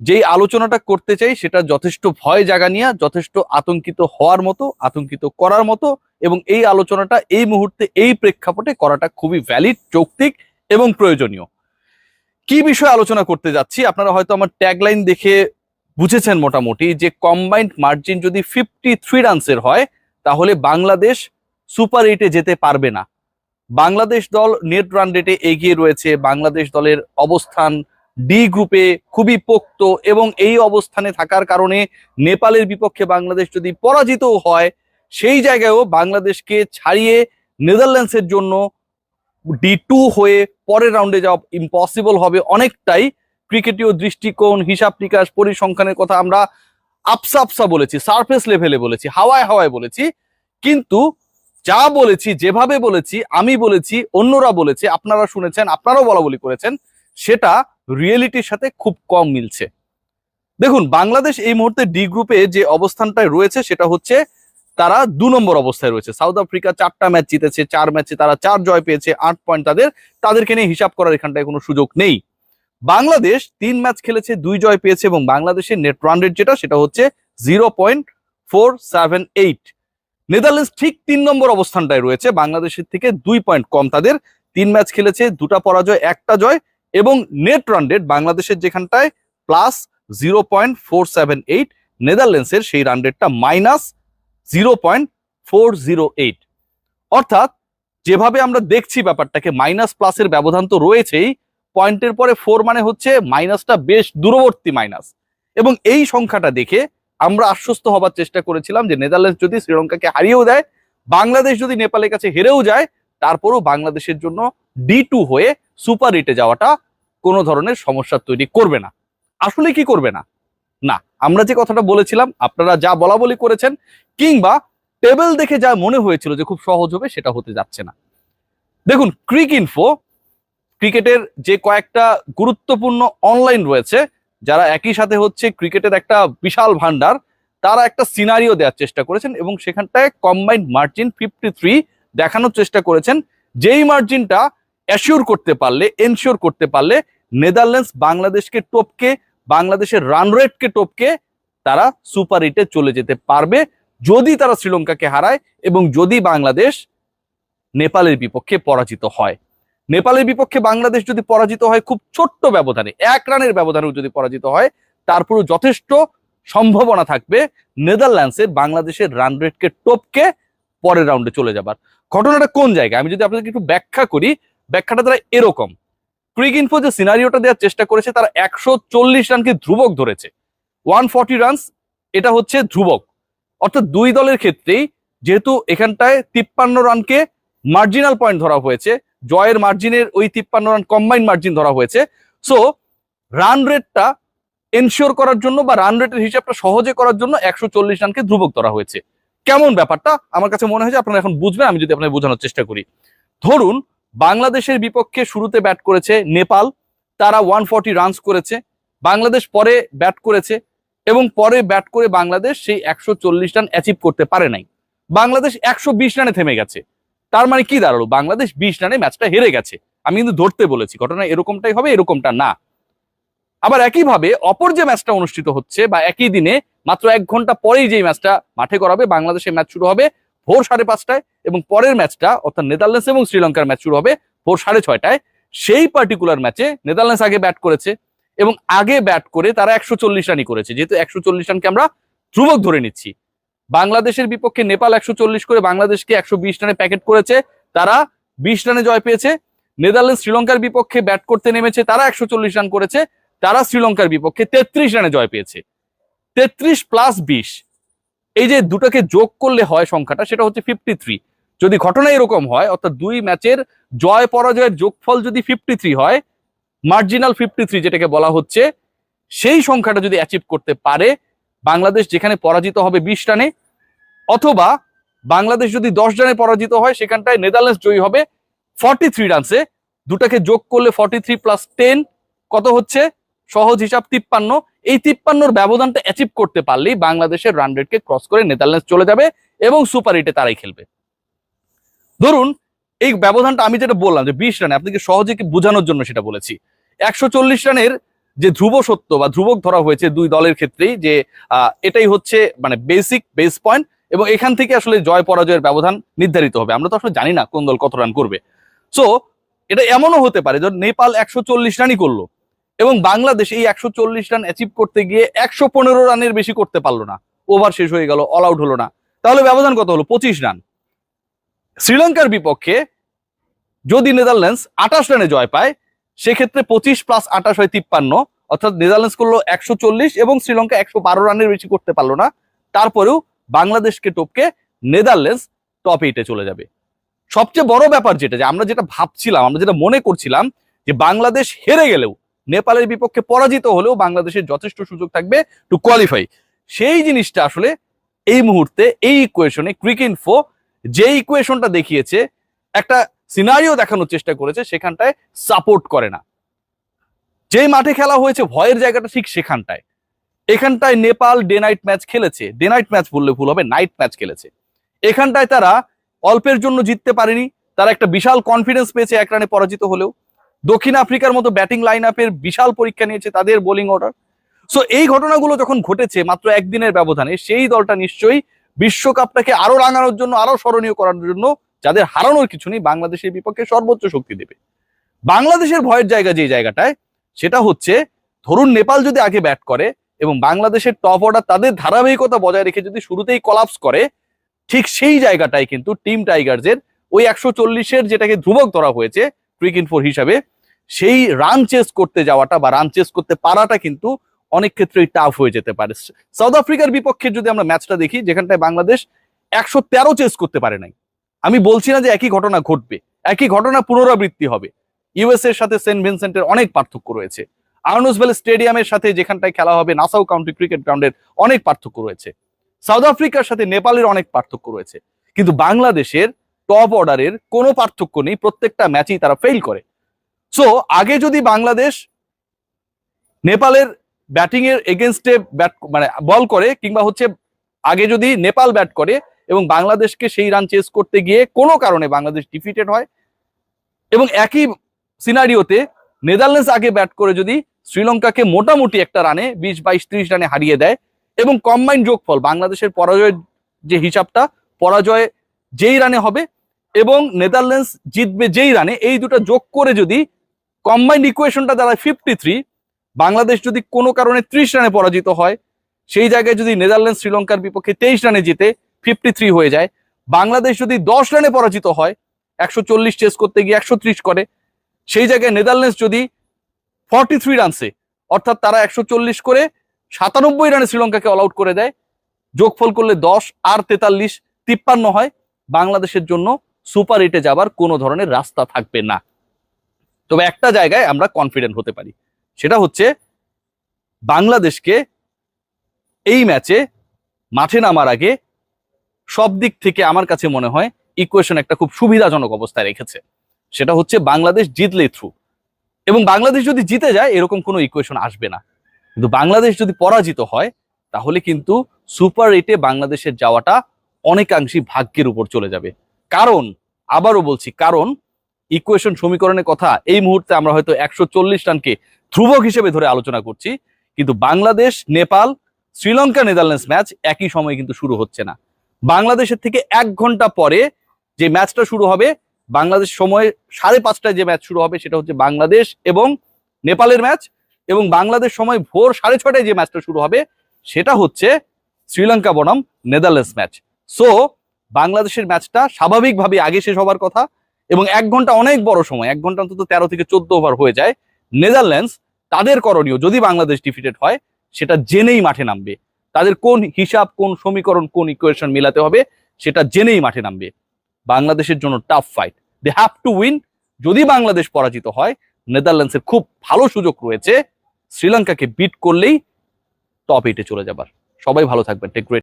যেই আলোচনাটা করতে চাই সেটা যথেষ্ট ভয় জাগা নিয়ে, যথেষ্ট আতঙ্কিত হওয়ার মতো, আতঙ্কিত করার মতো, এবং এই আলোচনাটা এই মুহূর্তে এই প্রেক্ষাপটে করাটা খুবই ভ্যালিড, যৌক্তিক এবং প্রয়োজনীয়। কি বিষয়ে আলোচনা করতে যাচ্ছি আপনারা হয়তো আমার ট্যাগলাইন দেখে বুঝেছেন মোটামুটি, যে কম্বাইন্ড মার্জিন যদি 53 রানসের হয় তাহলে বাংলাদেশ সুপার 8-এ যেতে পারবে না। বাংলাদেশ দল নেট রান রেটে এগিয়ে রয়েছে, বাংলাদেশ দলের অবস্থান ডি গ্রুপে খুবই পোক্ত, এবং এই অবস্থানে থাকার কারণে নেপালের বিপক্ষে বাংলাদেশ যদি পরাজিতও হয় সেই জায়গায়ও বাংলাদেশকে ছাড়িয়ে নেদারল্যান্ডসের জন্য D2 হয়ে পরের রাউন্ডে যাওয়া ইম্পসিবল হবে অনেকটাই। ক্রিকেটীয় দৃষ্টিকোণ, হিসাব নিকাশ, পরিসংখ্যানের কথা আমরা আপসা আপসা বলেছি, সারফেস লেভেলে বলেছি, হাওয়ায় হাওয়ায় বলেছি, কিন্তু যা বলেছি, যেভাবে বলেছি, আমি বলেছি, অন্যরা বলেছে, আপনারা শুনেছেন, আপনারাও বলা বলি করেছেন, সেটা রিয়েলিটির সাথে খুব কম মিলছে। দেখুন, বাংলাদেশ এই মুহূর্তে ডি গ্রুপে যে অবস্থানটায় রয়েছে সেটা হচ্ছে তারা 2 নম্বর অবস্থায় রয়েছে। সাউথ আফ্রিকা 4টা ম্যাচ জিতেছে, 4 ম্যাচে তারা 4 জয় পেয়েছে, 8 পয়েন্ট তাদেরকে নিয়ে হিসাব করার এখানটায় কোনো সুযোগ নেই। বাংলাদেশ 3 ম্যাচ খেলেছে, 2 জয় পেয়েছে, এবং বাংলাদেশের নেট রান রেট যেটা সেটা হচ্ছে 0.478। নেদারল্যান্ডস ঠিক 3 নম্বর অবস্থানটায় রয়েছে, বাংলাদেশের থেকে 2 পয়েন্ট কম তাদের, 3 ম্যাচ খেলেছে, 2টা পরাজয় 1টা জয়, এবং নেট রান রেট বাংলাদেশের যেখানটায় +0.478, নেদারল্যান্ডসের সেই রান রেটটা -0.408। অর্থাৎ যেভাবে আমরা দেখছি ব্যাপারটাকে, মাইনাস প্লাসের ব্যবধান তো রয়েছেই, পয়েন্টের পরে 4 মানে হচ্ছে মাইনাসটা বেশ দূরবর্তী মাইনাস, এবং এই সংখ্যাটা দেখে আমরা আশ্বস্ত হবার চেষ্টা করেছিলাম যে নেদারল্যান্ডস যদি শ্রীলঙ্কাকে হারিয়েও দেয়, বাংলাদেশ যদি নেপালের কাছে হেরেও যায়, তারপরও বাংলাদেশের জন্য D2 হয়ে সুপার 8-এ যাওয়াটা কোনো ধরনের সমস্যা তৈরি করবে না। আসলে কি করবে না? না, আমরা যে কথাটা বলেছিলাম, আপনারা যা বলা বলি করেছেন, কিংবা টেবিল দেখে যা মনে হয়েছিল যে খুব সহজ হবে, সেটা হতে যাচ্ছে না। দেখুন, ক্রিকইনফো, ক্রিকেটের যে কয়েকটা গুরুত্বপূর্ণ অনলাইন রয়েছে, যারা একই সাথে হচ্ছে ক্রিকেটের একটা বিশাল ভান্ডার, তারা একটা সিনারিও দেওয়ার চেষ্টা করেছেন, এবং সেখানটায় কম্বাইন্ড মার্জিন 53 দেখানোর চেষ্টা করেছেন, যেই মার্জিনটা অ্যাসিওর করতে পারলে, এনশিওর করতে পারলে নেদারল্যান্ডস বাংলাদেশকে টপকে, বাংলাদেশের রান রেটকে টপকে তারা সুপার 8-এ চলে যেতে পারবে, যদি তারা শ্রীলঙ্কাকে হারায় এবং যদি বাংলাদেশ নেপালের বিপক্ষে পরাজিত হয়। নেপালের বিপক্ষে বাংলাদেশ যদি পরাজিত হয় খুব ছোট্ট ব্যবধানে, 1 রানের ব্যবধানেও যদি পরাজিত হয়, তারপরও যথেষ্ট সম্ভাবনা থাকবে নেদারল্যান্ডসের বাংলাদেশের রান রেটকে টপকে পরের রাউন্ডে চলে যাবার। ঘটনাটা কোন জায়গায় আমি যদি আপনাদেরকে একটু ব্যাখ্যা করি, ব্যাখ্যাটা তারা এরকম। ক্রিকইনফো যে সিনারিওটা দেওয়ার চেষ্টা করেছে, তারা 140 রানকে ধ্রুবক ধরেছে, 140 রানস এটা হচ্ছে ধ্রুবক। অর্থাৎ দুই দলের ক্ষেত্রেই যেহেতু এখানটায় 53 রানকে মার্জিনাল পয়েন্ট ধরা হয়েছে, জয়ের মার্জিনের ওই 53 রান কম্বাইন্ড মার্জিন ধরা হয়েছে, সো রান রেটটা এনশিওর করার জন্য বা রান রেটের হিসাবটা সহজে করার জন্য 140 রানকে ধ্রুবক ধরা হয়েছে। কেমন ব্যাপারটা আমার কাছে মনে হয় যে আপনারা এখন বুঝবেন, আমি যদি আপনাদের বোঝানোর চেষ্টা করি। ধরুন, বাংলাদেশের বিপক্ষে শুরুতে ব্যাট করেছে নেপাল, তারা 140 রানস করেছে, বাংলাদেশ পরে ব্যাট করেছে, এবং পরে ব্যাট করে বাংলাদেশ সেই 140 রান অ্যাচিভ করতে পারে নাই, বাংলাদেশ 120 রানে থেমে গেছে। তার মানে কি দাঁড়ালো? বাংলাদেশ 20 রানে ম্যাচটা হেরে গেছে। আমি কিন্তু ধরতে বলেছি, ঘটনা এরকমটাই হবে, এরকমটা না। আবার একইভাবে অপর যে ম্যাচটা অনুষ্ঠিত হচ্ছে, বা একই দিনে মাত্র 1 ঘন্টা পরেই যে ম্যাচটা মাঠে করাবে, বাংলাদেশের ম্যাচ শুরু হবে ভোর 5:30টায়, এবং পরের ম্যাচটা অর্থাৎ নেদারল্যান্ডস এবং শ্রীলঙ্কার ম্যাচ শুরু হবে ভোর 6:30টায়। সেই পার্টিকুলার ম্যাচে নেদারল্যান্ডস আগে ব্যাট করেছে, এবং আগে ব্যাট করে তারা 140 রানই করেছে। যেহেতু 140 রানকে আমরা ধ্রুবক ধরে নিচ্ছি, বাংলাদেশের বিপক্ষে নেপাল 140 করে বাংলাদেশকে 120 রানে প্যাকেট করেছে, তারা 20 রানে জয় পেয়েছে। নেদারল্যান্ডস শ্রীলঙ্কার বিপক্ষে ব্যাট করতে নেমেছে, তারা 140 রান করেছে, তারা শ্রীলঙ্কার বিপক্ষে 33 রানে জয় পেয়েছে। 33 + 20, এই যে দুটোকে যোগ করলে হয় সংখ্যাটা, সেটা হচ্ছে 53। যদি ঘটনা এরকম হয়, অর্থাৎ দুই ম্যাচের জয় পরাজয়ের যোগফল যদি 53 হয়, মার্জিনাল 53 যেটাকে বলা হচ্ছে, সেই সংখ্যাটা যদি অ্যাচিভ করতে পারে বাংলাদেশ, যেখানে পরাজিত হবে 20 রানে, অথবা বাংলাদেশ যদি 10 রানে পরাজিত হয়, সেখানটায় নেদারল্যান্ডস জয়ী হবে 43 রানসে। দুটাকে যোগ করলে 43 + 10 কত হচ্ছে? সহজ হিসাব 53। এই 53-র ব্যবধানটা অ্যাচিভ করতে পারলেই বাংলাদেশের রান রেটকে ক্রস করে নেদারল্যান্ডস চলে যাবে এবং সুপার 8-এ তারাই খেলবে। ধরুন, এই ব্যবধানটা আমি যেটা বললাম যে 20 রানে, আপনাকে সহজে বোঝানোর জন্য সেটা বলেছি। 140 রানের যে ধ্রুব সত্য বা ধ্রুবক ধরা হয়েছে দুই দলের ক্ষেত্রেই, যে এটাই হচ্ছে মানে বেস পয়েন্ট, এবং এখান থেকে আসলে জয় পরাজয়ের ব্যবধান নির্ধারিত হবে। আমরা তো আসলে জানি না কোন দল কত রান করবে। সো এটা এমনও হতে পারে যে নেপাল 140 রানই করলো এবং বাংলাদেশ এই 140 রান অ্যাচিভ করতে গিয়ে 115 রানের বেশি করতে পারলো না, ওভার শেষ হয়ে গেল, অল আউট হলো না, তাহলে ব্যবধান কত হলো? 25 রান। শ্রীলঙ্কার বিপক্ষে যদি নেদারল্যান্ডস 28 রানে জয় পায়, সেক্ষেত্রে 25 প্লাস 28 হয় 53, অর্থাৎ নেদারল্যান্ডস করলো 140 এবং শ্রীলঙ্কা 112 রানের বেশি করতে পারলো না। তারপরেও বাংলাদেশকে টপকে নেদারল্যান্ডস টপ 8-এ চলে যাবে। সবচেয়ে বড় ব্যাপার যেটা, যে আমরা যেটা ভাবছিলাম, আমরা যেটা মনে করছিলাম যে বাংলাদেশ হেরে গেলেও, নেপালের বিপক্ষে পরাজিত হলেও বাংলাদেশের যথেষ্ট সুযোগ থাকবে টু কোয়ালিফাই, সেই জিনিসটা আসলে এই মুহূর্তে এই ইকুয়েশনে ক্রিকইনফো যে ইকুয়েশনটা দেখিয়েছে, একটা সিনারিও দেখানোর চেষ্টা করেছে, সেখানটায় সাপোর্ট করে না। যেই মাঠে খেলা হয়েছে ভয়ের জায়গাটা ঠিক সেখানটায়। এখানটায় নেপাল ডে নাইট ম্যাচ খেলেছে, ডে নাইট ম্যাচ বললে ভুল হবে, নাইট ম্যাচ খেলেছে। এখানটায় তারা অল্পের জন্য জিততে পারেনি, তারা একটা বিশাল কনফিডেন্স পেয়েছে এক রানে পরাজিত হলেও। দক্ষিণ আফ্রিকার মতো ব্যাটিং লাইন আপের বিশাল পরীক্ষা নিয়েছে তাদের বোলিং অর্ডার। সো এই ঘটনাগুলো যখন ঘটেছে মাত্র একদিনের ব্যবধানে, সেই দলটা নিশ্চয়ই বিশ্বকাপটাকে আরো রাঙানোর জন্য, আরো স্মরণীয় করার জন্য, যাদের হারানোর কিছু নেই, বাংলাদেশের বিপক্ষে সর্বোচ্চ শক্তি দেবে। বাংলাদেশের ভয়ের জায়গা যে জায়গাটায়, সেটা হচ্ছে ধরুন নেপাল যদি আগে ব্যাট করে এবং বাংলাদেশের টপ অর্ডার তাদের ধারাবাহিকতা বজায় রেখে যদি শুরুতেই কলাপস করে, ঠিক সেই জায়গাটায় কিন্তু টিম টাইগার্সের ওই 140-এর যেটাকে ধ্রুবক ধরা হয়েছে ক্রিকইনফোর হিসাবে, সেই রান চেস করতে যাওয়াটা বা রান চেস করতে পারাটা কিন্তু অনেক ক্ষেত্রেই টাফ হয়ে যেতে পারে। সাউথ আফ্রিকার বিপক্ষে যদি আমরা ম্যাচটা দেখি, যেখানটায় বাংলাদেশ 113 চেস করতে পারে নাই, আমি বলছি না যে একই ঘটনা ঘটবে, একই ঘটনা পুনরাবৃত্তি হবে। ইউএস এর সাথে সেন্ট ভিনসেন্টের অনেক পার্থক্য রয়েছে, আর্নসভেল স্টেডিয়ামের সাথে যেখানটায় খেলা হবে নাসাউ কাউন্টি ক্রিকেট গ্রাউন্ডের অনেক পার্থক্য রয়েছে, সাউথ আফ্রিকার সাথে নেপালের অনেক পার্থক্য রয়েছে, কিন্তু বাংলাদেশের টপ অর্ডারের কোনো পার্থক্য নেই, প্রত্যেকটা ম্যাচেই তারা ফেল করে। সো আগে যদি বাংলাদেশ নেপালের ব্যাটিং এর এগেনস্টে ব্যাট মানে বল করে, কিংবা হচ্ছে আগে যদি নেপাল ব্যাট করে এবং বাংলাদেশকে সেই রান চেস করতে গিয়ে কোনো কারণে বাংলাদেশ ডিফিটেড হয়, এবং একই সিনারিওতে নেদারল্যান্ডস আগে ব্যাট করে যদি শ্রীলঙ্কাকে মোটামুটি একটা রানে 20, 22, 30 রানে হারিয়ে দেয়, এবং কম্বাইন্ড যোগফল বাংলাদেশের পরাজয়ের যে হিসাবটা, পরাজয় যেই রানে হবে এবং নেদারল্যান্ডস জিতবে যেই রানে, এই দুটো যোগ করে যদি কম্বাইন্ড ইকুয়েশনটা দাঁড়ায় 53, বাংলাদেশ যদি কোনো কারণে 30 রানে পরাজিত হয়, সেই জায়গায় যদি নেদারল্যান্ডস শ্রীলঙ্কার বিপক্ষে 23 রানে জিতে 53 হয়ে যায়, বাংলাদেশ যদি 10 রানে পরাজিত হয়, 140 চেস করতে গিয়ে 130 করে, সেই জায়গায় নেদারল্যান্ডস যদি 43 রানসে, অর্থাৎ তারা 140 করে 97 রানে শ্রীলঙ্কাকে অল আউট করে দেয়, যোগফল করলে 10 আর 43 53 হয়, বাংলাদেশের জন্য সুপার 8-এ যাবার কোনো ধরনের রাস্তা থাকবে না। তবে একটা জায়গায় আমরা কনফিডেন্ট হতে পারি, সেটা হচ্ছে বাংলাদেশকে এই ম্যাচে মাঠে নামার আগে সব দিক থেকে আমার কাছে মনে হয় ইকুয়েশন একটা খুব সুবিধাজনক অবস্থায় রেখেছে। সেটা হচ্ছে বাংলাদেশ জিতলে থ্রু, এবং বাংলাদেশ যদি জিতে যায় এরকম কোনো ইকুয়েশন আসবে না, কিন্তু বাংলাদেশ যদি পরাজিত হয় তাহলে কিন্তু সুপার 8-এ বাংলাদেশের যাওয়াটা অনেকাংশই ভাগ্যের উপর চলে যাবে। কারণ আবারও বলছি, কারণ ইকুয়েশন সমীকরণের কথা এই মুহূর্তে আমরা হয়তো 140 রানকে ধ্রুবক হিসেবে ধরে আলোচনা করছি, কিন্তু বাংলাদেশ নেপাল শ্রীলঙ্কা নেদারল্যান্ডস ম্যাচ একই সময়ে কিন্তু শুরু হচ্ছে না। বাংলাদেশের থেকে 1 ঘন্টা পরে যে ম্যাচটা শুরু হবে, বাংলাদেশ সময় 5:30টায় যে ম্যাচ শুরু হবে, সেটা হচ্ছে বাংলাদেশ এবং নেপালের ম্যাচ, এবং বাংলাদেশ সময় ভোর 6:30টায় যে ম্যাচটা শুরু হবে, সেটা হচ্ছে শ্রীলঙ্কা বনাম নেদারল্যান্ডস ম্যাচ। সো বাংলাদেশের ম্যাচটা স্বাভাবিকভাবে আগে শেষ হবার কথা, এবং 1 ঘন্টা অনেক বড় সময়, 1 ঘন্টা অন্তত 13 থেকে 14 ওভার হয়ে যায়। নেদারল্যান্ডস তাদের করণীয়, যদি বাংলাদেশ ডিফিটেড হয়, সেটা জেনেই মাঠে নামবে, তাদের কোন হিসাব, কোন সমীকরণ, কোন ইকুয়েশন মিলাতে হবে সেটা জেনেই মাঠে নামবে। বাংলাদেশের জন্য tough fight, they have to win. যদি বাংলাদেশ পরাজিত হয়, নেদারল্যান্ডসের খুব ভালো সুযোগ রয়েছে শ্রীলঙ্কাকে বিট করলেই টপ 8-এ চলে যাবার। সবাই ভালো থাকবেন, টেক গ্রেট।